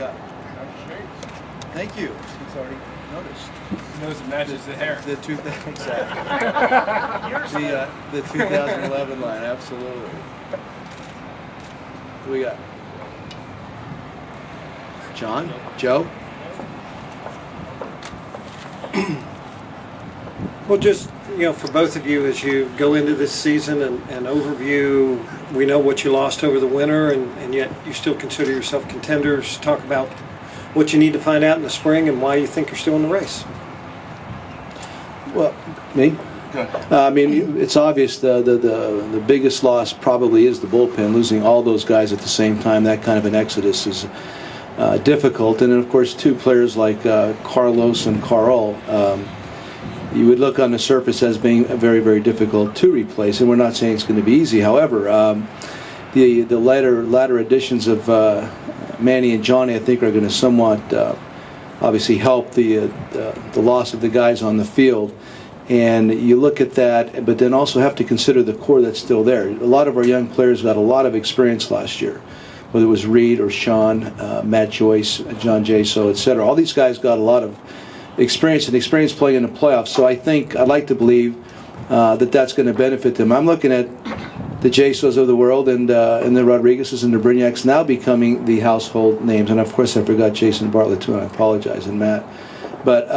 got? Thank you. He's already noticed. He knows it matches the hair. The 2011 line, absolutely. Who we got? John? Joe? Well, just, for both of you, as you go into this season and overview, we know what you lost over the winter, and yet you still consider yourself contenders. Talk about what you need to find out in the spring and why you think you're still in the race. Well, me? It's obvious the biggest loss probably is the bullpen. Losing all those guys at the same time, that kind of an exodus is difficult. And then, of course, two players like Carlos and Carl, you would look on the surface as being very, very difficult to replace. And we're not saying it's going to be easy. However, the latter additions of Manny and Johnny, I think, are going to somewhat obviously help the loss of the guys on the field. And you look at that, but then also have to consider the core that's still there. A lot of our young players got a lot of experience last year, whether it was Reed or Sean, Matt Joyce, John Jaso, etc. All these guys got a lot of experience playing in the playoffs. So I think, I'd like to believe that's going to benefit them. I'm looking at the Jasos of the world and the Rodriguezes and the Brignacs now becoming the household names. And of course I forgot Jason Bartlett too, and I apologize, and Matt. But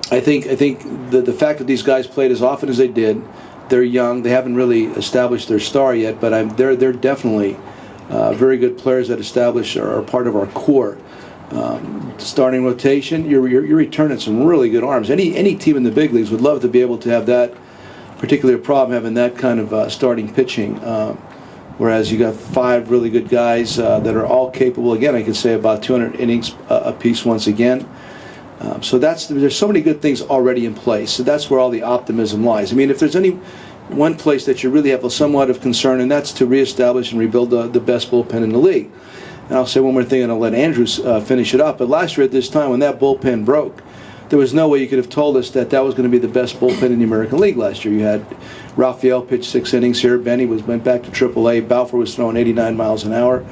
I think the fact that these guys played as often as they did, they're young, they haven't really established their star yet, but they're definitely very good players that are part of our core. Starting rotation, you're returning some really good arms. Any team in the big leagues would love to be able to have that particular problem, having that kind of starting pitching. Whereas you got 5 really good guys that are all capable. Again, I could say about 200 innings apiece once again. So there's so many good things already in place. So that's where all the optimism lies. If there's any one place that you really have somewhat of concern, and that's to reestablish and rebuild the best bullpen in the league. And I'll say one more thing, and I'll let Andrews finish it up. But last year at this time, when that bullpen broke, there was no way you could have told us that was going to be the best bullpen in the American League last year. You had Rafael pitch 6 innings here. Benny went back to AAA. Balfour was throwing 89 miles an hour.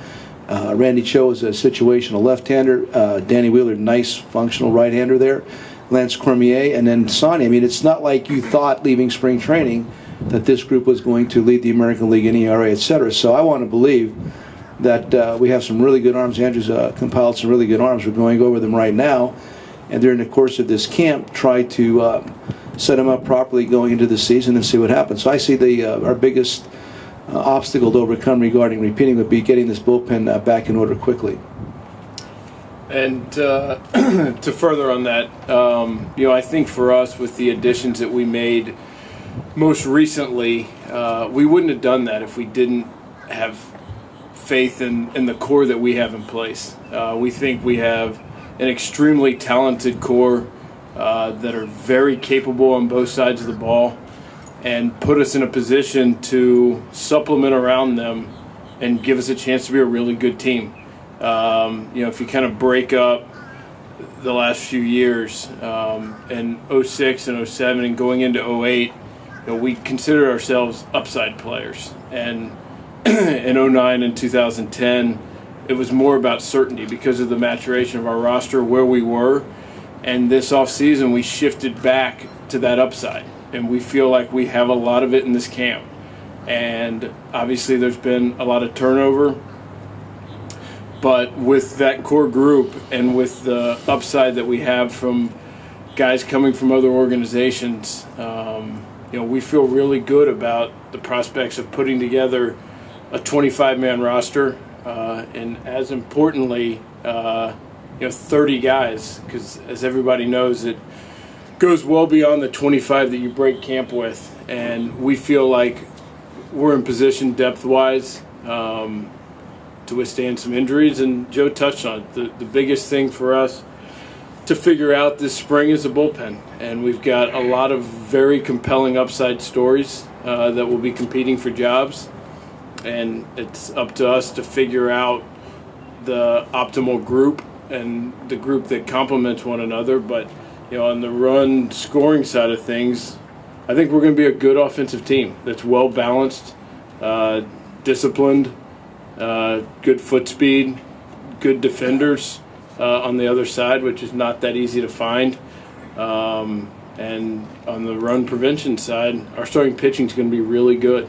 Randy Cho was a situational left-hander. Danny Wheeler, nice functional right-hander there. Lance Cormier, and then Sonny. It's not like you thought leaving spring training that this group was going to lead the American League in ERA, etc. So I want to believe that we have some really good arms. Andrew's compiled some really good arms. We're going over them right now. And during the course of this camp, try to set them up properly going into the season and see what happens. So I see our biggest obstacle to overcome regarding repeating would be getting this bullpen back in order quickly. And to further on that, I think for us, with the additions that we made most recently, we wouldn't have done that if we didn't have faith in the core that we have in place. We think we have an extremely talented core that are very capable on both sides of the ball, and put us in a position to supplement around them and give us a chance to be a really good team. If you kind of break up the last few years, in 06 and 07 and going into 08, we consider ourselves upside players. And in 09 and 2010, it was more about certainty because of the maturation of our roster, where we were. And this offseason, we shifted back to that upside. And we feel like we have a lot of it in this camp. And obviously there's been a lot of turnover. But with that core group and with the upside that we have from guys coming from other organizations, we feel really good about the prospects of putting together a 25-man roster. And as importantly, 30 guys, because as everybody knows, it goes well beyond the 25 that you break camp with. And we feel like we're in position depth-wise to withstand some injuries. And Joe touched on it. The biggest thing for us to figure out this spring is the bullpen. And we've got a lot of very compelling upside stories that will be competing for jobs. And it's up to us to figure out the optimal group and the group that complements one another. But, on the run scoring side of things, I think we're going to be a good offensive team that's well-balanced, disciplined, good foot speed, good defenders on the other side, which is not that easy to find. And on the run prevention side, our starting pitching is going to be really good.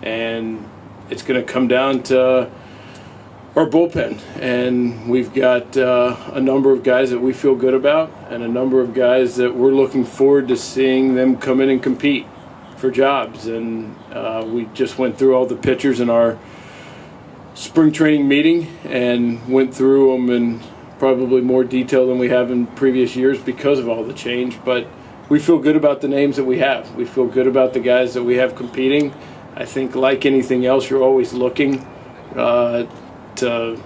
And it's going to come down to our bullpen. And we've got a number of guys that we feel good about and a number of guys that we're looking forward to seeing them come in and compete for jobs. And we just went through all the pitchers in our spring training meeting and went through them in probably more detail than we have in previous years because of all the change. But we feel good about the names that we have. We feel good about the guys that we have competing. I think like anything else, you're always looking to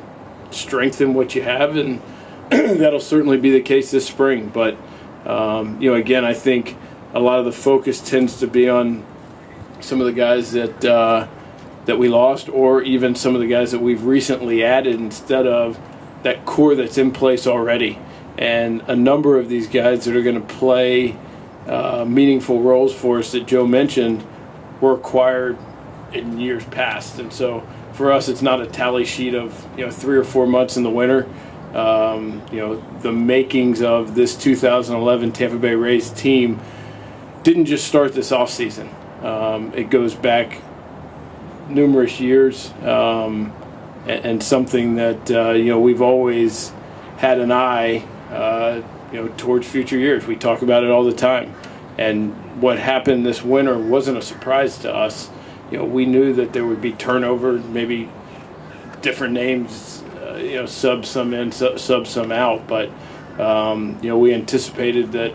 strengthen what you have, and that'll certainly be the case this spring. But, again, I think a lot of the focus tends to be on some of the guys that we lost, or even some of the guys that we've recently added instead of that core that's in place already. And a number of these guys that are going to play meaningful roles for us that Joe mentioned were acquired in years past. And so for us, it's not a tally sheet of 3 or 4 months in the winter. The makings of this 2011 Tampa Bay Rays team didn't just start this offseason. It goes back numerous years, and something that we've always had an eye towards future years. We talk about it all the time. And what happened this winter wasn't a surprise to us. We knew that there would be turnover, maybe different names, sub some in, sub some out. But, we anticipated that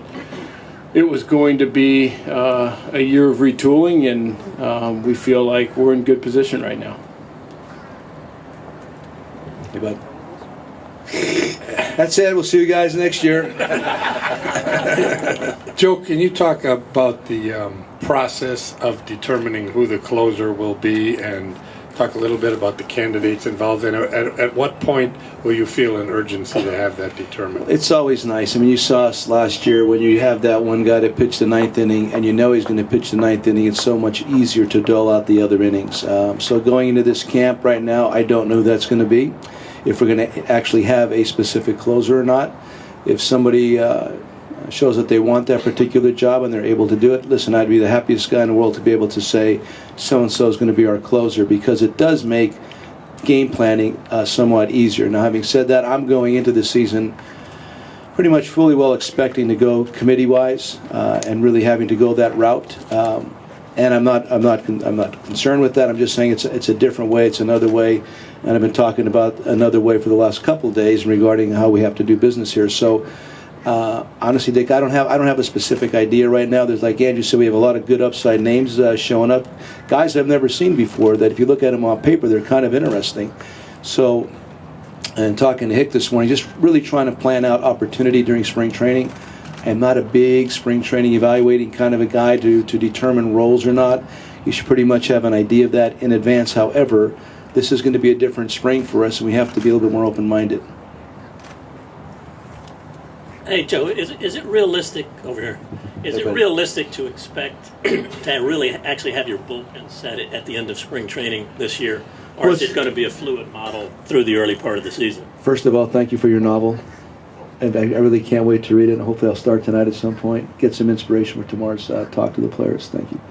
it was going to be a year of retooling, and we feel like we're in good position right now. Hey, bud. That's it. We'll see you guys next year. Joe, can you talk about the process of determining who the closer will be, and talk a little bit about the candidates involved in it? At what point will you feel an urgency to have that determined? It's always nice. I mean, you saw us last year when you have that one guy that pitched the ninth inning, and you know he's going to pitch the ninth inning. It's so much easier to dole out the other innings. So going into this camp right now, I don't know who that's going to be, if we're going to actually have a specific closer or not. If somebody shows that they want that particular job and they're able to do it, listen, I'd be the happiest guy in the world to be able to say so-and-so is going to be our closer, because it does make game planning somewhat easier. Now, having said that, I'm going into the season pretty much fully well expecting to go committee-wise and really having to go that route. And I'm not concerned with that. I'm just saying it's a different way. It's another way, and I've been talking about another way for the last couple of days regarding how we have to do business here. So, honestly, Dick, I don't have a specific idea right now. There's, like Andrew said, we have a lot of good upside names showing up, guys I've never seen before. That if you look at them on paper, they're kind of interesting. So, and talking to Hick this morning, just really trying to plan out opportunity during spring training. I'm not a big spring training evaluating kind of a guy to determine roles or not. You should pretty much have an idea of that in advance. However, this is going to be a different spring for us, and we have to be a little bit more open-minded. Hey, Joe, is it realistic over here? Is it realistic to expect to really actually have your bullpen set at the end of spring training this year? Or is it going to be a fluid model through the early part of the season? First of all, thank you for your novel. And I really can't wait to read it, and hopefully I'll start tonight at some point, get some inspiration for tomorrow's talk to the players. Thank you.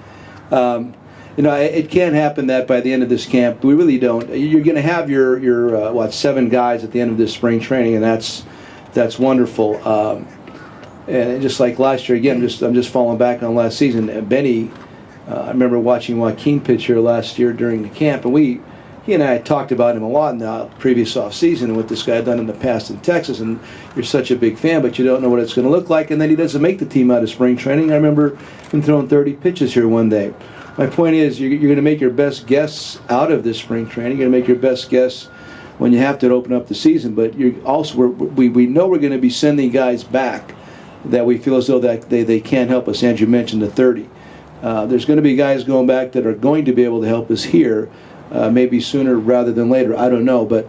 It can happen that by the end of this camp, we really don't. You're going to have your 7 guys at the end of this spring training, and that's wonderful. And just like last year, again, I'm just falling back on last season. Benny, I remember watching Joaquin pitch here last year during the camp, and he and I talked about him a lot in the previous off season and what this guy had done in the past in Texas. And you're such a big fan, but you don't know what it's going to look like. And then he doesn't make the team out of spring training. I remember him throwing 30 pitches here one day. My point is, you're going to make your best guess out of this spring training. You're going to make your best guess when you have to open up the season. But we know we're going to be sending guys back that we feel as though that they can't help us. Andrew mentioned the 30. There's going to be guys going back that are going to be able to help us here. Maybe sooner rather than later, I don't know. But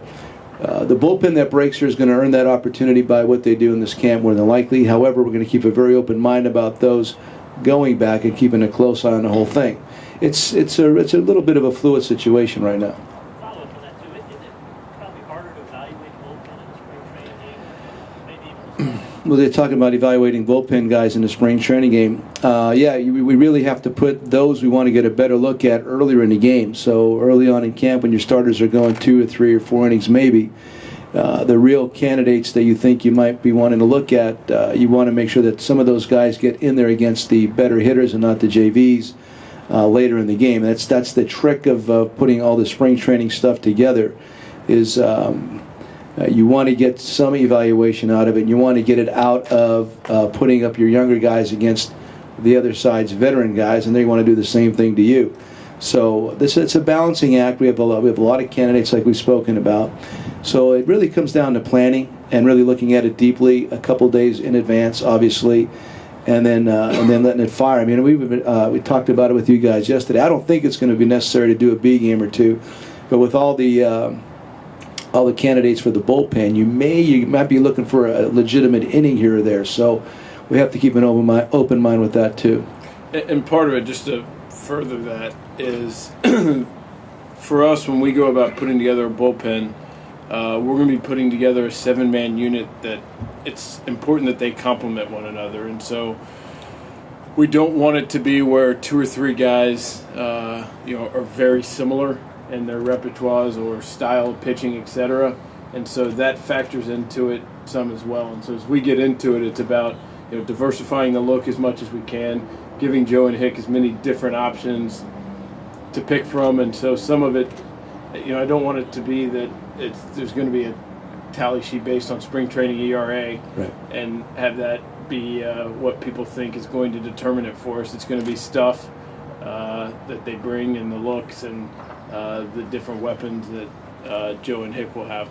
the bullpen that breaks here is going to earn that opportunity by what they do in this camp more than likely. However, we're going to keep a very open mind about those going back and keeping a close eye on the whole thing. It's a little bit of a fluid situation right now. Follow up on that too. Is it probably harder to evaluate Well, they're talking about evaluating bullpen guys in the spring training game. We really have to put those we want to get a better look at earlier in the game. So early on in camp, when your starters are going 2 or 3 or 4 innings, maybe the real candidates that you think you might be wanting to look at, you want to make sure that some of those guys get in there against the better hitters and not the JVs later in the game. That's the trick of putting all the spring training stuff together. Is you want to get some evaluation out of it, and you want to get it out of putting up your younger guys against the other side's veteran guys, and they want to do the same thing to you. So it's a balancing act. We have a lot of candidates like we've spoken about. So it really comes down to planning and really looking at it deeply a couple days in advance, obviously, and then letting it fire. I mean, we talked about it with you guys yesterday. I don't think it's going to be necessary to do a B game or two, but with all the candidates for the bullpen, you might be looking for a legitimate inning here or there. So we have to keep an open mind with that too. And part of it, just to further that, is for us, when we go about putting together a bullpen, we're going to be putting together a 7-man unit that it's important that they complement one another. And so we don't want it to be where 2 or 3 guys are very similar in their repertoires or style of pitching, etc. And so that factors into it some as well. And so as we get into it, it's about diversifying the look as much as we can, giving Joe and Hick as many different options to pick from. And so some of it, I don't want it to be that there's going to be a tally sheet based on spring training ERA, right, and have that be what people think is going to determine it for us. It's going to be stuff that they bring, and the looks and the different weapons that Joe and Hick will have.